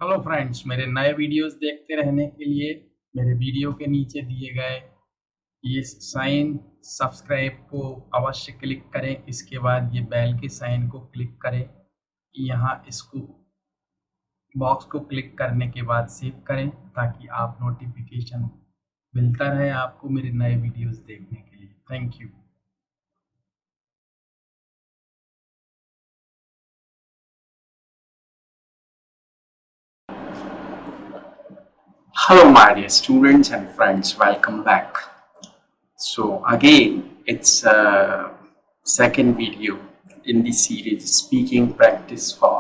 Hello friends, मेरे नए videos देखते रहने के लिए मेरे वीडियो के नीचे दिए गए ये साइन सब्सक्राइब को अवश्य क्लिक करें। इसके बाद ये बेल के साइन को क्लिक करें। यहाँ इसको बॉक्स को क्लिक करने के बाद सेव करें ताकि आप नोटिफिकेशन मिलता रहे आपको मेरे नए वीडियोस देखने के लिए। Thank you. Hello my dear students and friends, welcome back. So again, it's a second video in the series speaking practice for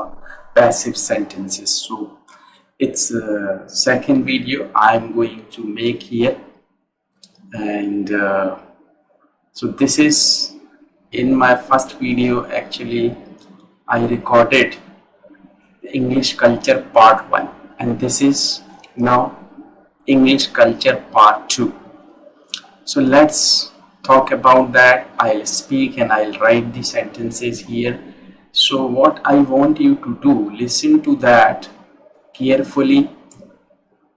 passive sentences. So it's a second video I'm going to make here, and so this is in my first video. Actually, I recorded the English culture part 1, and this is now English culture part 2. So let's talk about that. I'll speak and I'll write the sentences here. So what I want you to do, listen to that carefully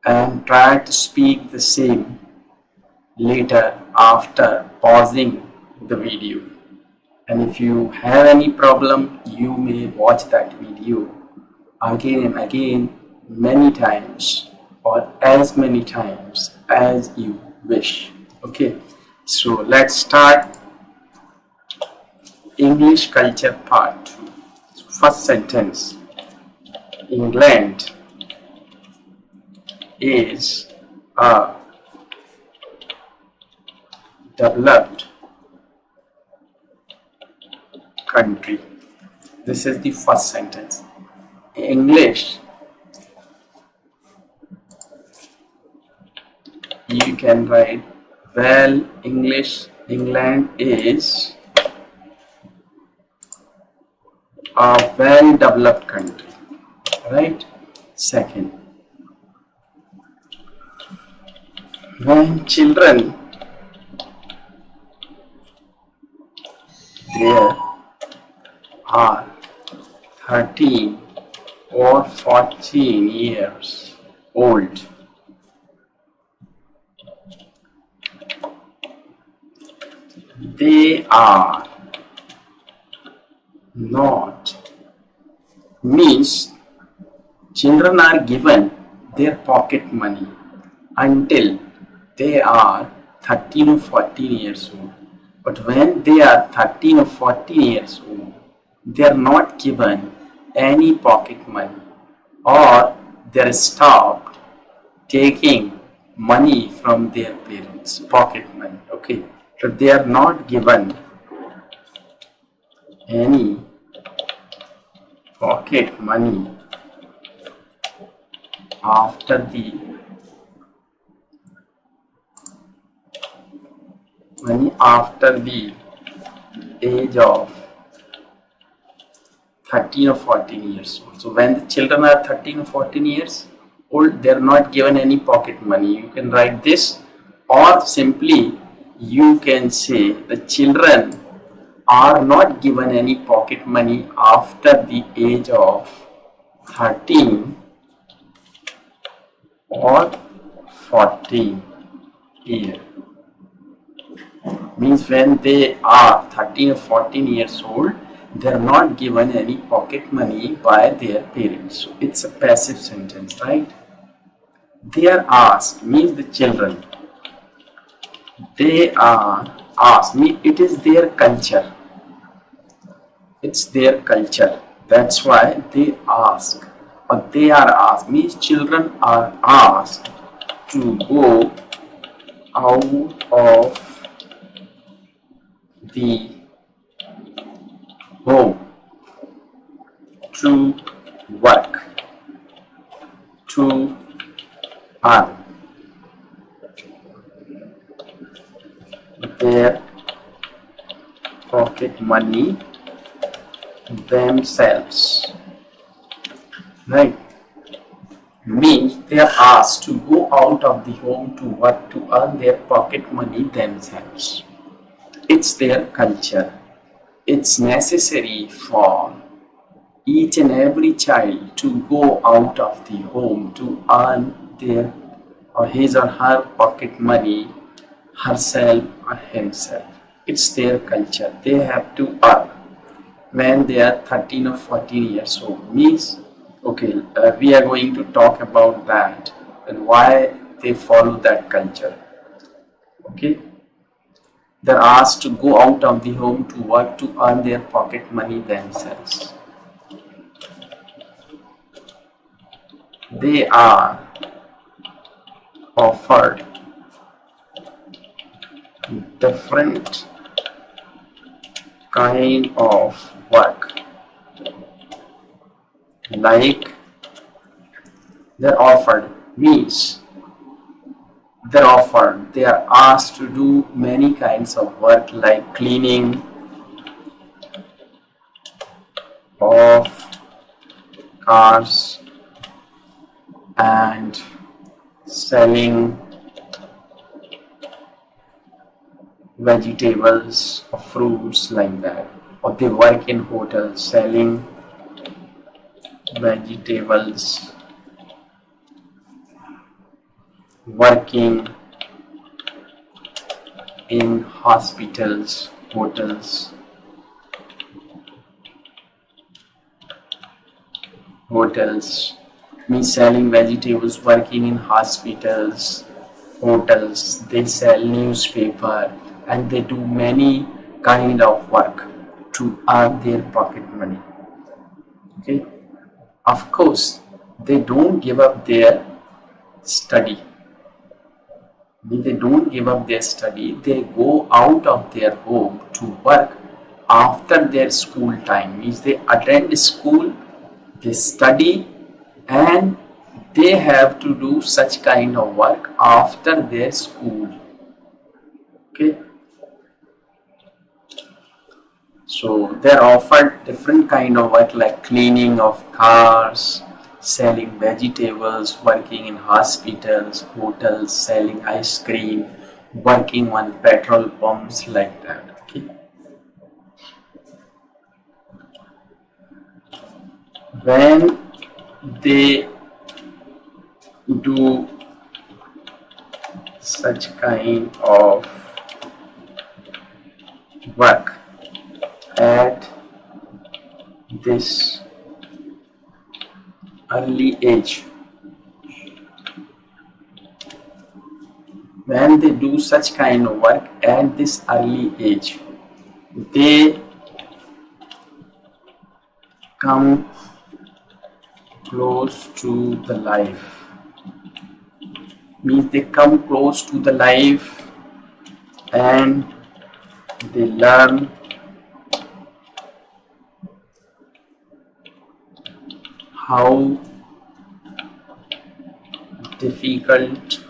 and try to speak the same later after pausing the video. And if you have any problem, you may watch that video again and again, many times, or as many times as you wish. Okay, so let's start English culture part 2. First sentence: England is a developed country. This is the first sentence. English, you can write, well, England is a well-developed country, right? Second, when children there are 13 or 14 years old, they are not, means children are given their pocket money until they are 13 or 14 years old. But when they are 13 or 14 years old, they are not given any pocket money, or they are stopped taking money from their parents, pocket money. Okay, so they are not given any pocket money after the age of 13 or 14 years old. So when the children are 13 or 14 years old, they are not given any pocket money. You can write this, or simply you can say the children are not given any pocket money after the age of 13 or 14 years. Means when they are 13 or 14 years old, they are not given any pocket money by their parents. So it's a passive sentence, right? They are asked means the children. They are asked means it is their culture. It's their culture. That's why they ask. Or they are asked means children are asked to go out of the home to work, to earn their pocket money themselves, right? Means they are asked to go out of the home to work to earn their pocket money themselves. It's their culture. It's necessary for each and every child to go out of the home to earn their or his or her pocket money, herself or himself. It's their culture. They have to earn when they are 13 or 14 years old. Means, okay, we are going to talk about that and why they follow that culture. Okay, they're asked to go out of the home to work to earn their pocket money themselves. They are offered different kind of work, like they're offered means they are asked to do many kinds of work like cleaning of cars and selling vegetables or fruits like that, or they work in hotels selling vegetables, working in hospitals, hotels means selling vegetables, working in hospitals, hotels. They sell newspaper and they do many kind of work to earn their pocket money. Okay, of course they don't give up their study. When they don't give up their study, they go out of their home to work after their school time. Means they attend school, they study, and they have to do such kind of work after their school. Okay, so they're offered different kind of work like cleaning of cars, selling vegetables, working in hospitals, hotels, selling ice cream, working on petrol pumps like that. Okay, when they do such kind of work at this early age, when they do such kind of work at this early age, they come close to the life. Means they come close to the life and they learn how difficult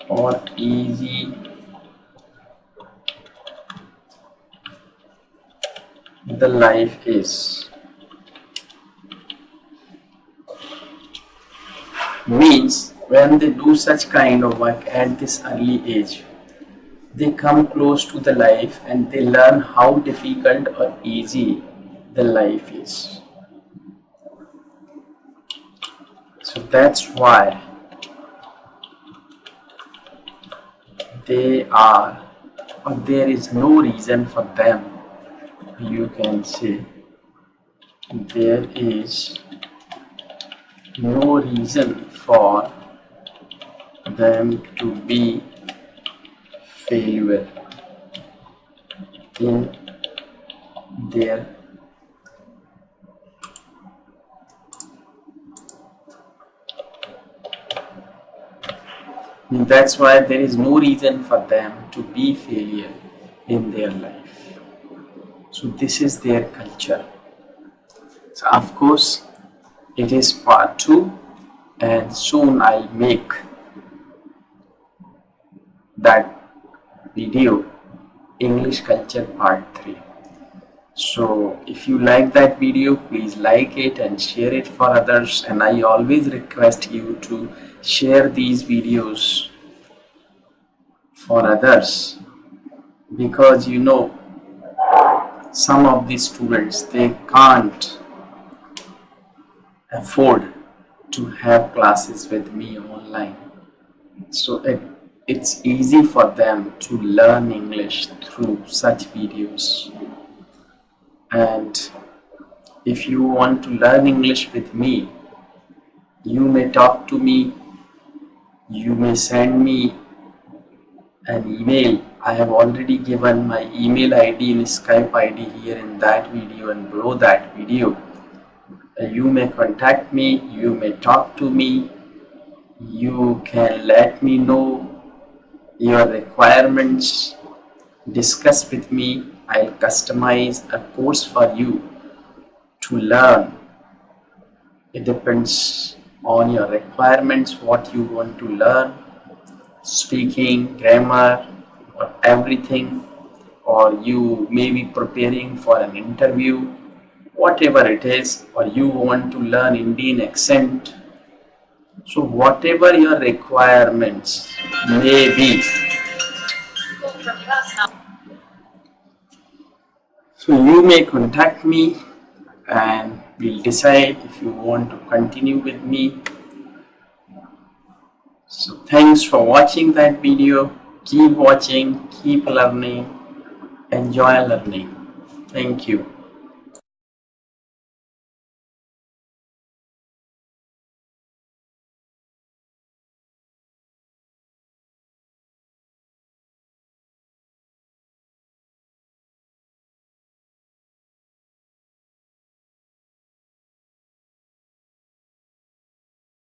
or easy the life is. Means when they do such kind of work at this early age, they come close to the life and they learn how difficult or easy the life is. So that's why they are, or there is no reason for them, you can say, there is no reason for them to be failure in their that's why there is no reason for them to be failure in their life. So this is their culture. So of course it is part 2 and soon I'll make that video English culture part 3. So if you like that video, please like it and share it for others, and I always request you to share these videos for others, because you know some of the students, they can't afford to have classes with me online. So it's easy for them to learn English through such videos. And if you want to learn English with me, you may talk to me, you may send me an email. I have already given my email ID and Skype ID here in that video and below that video. You may contact me, you may talk to me, you can let me know your requirements, discuss with me. I'll customize a course for you to learn. It depends on your requirements, what you want to learn, speaking, grammar, or everything, or you may be preparing for an interview, whatever it is, or you want to learn Indian accent. So whatever your requirements may be, so you may contact me and we'll decide if you want to continue with me. So thanks for watching that video. Keep watching, keep learning, enjoy learning. Thank you.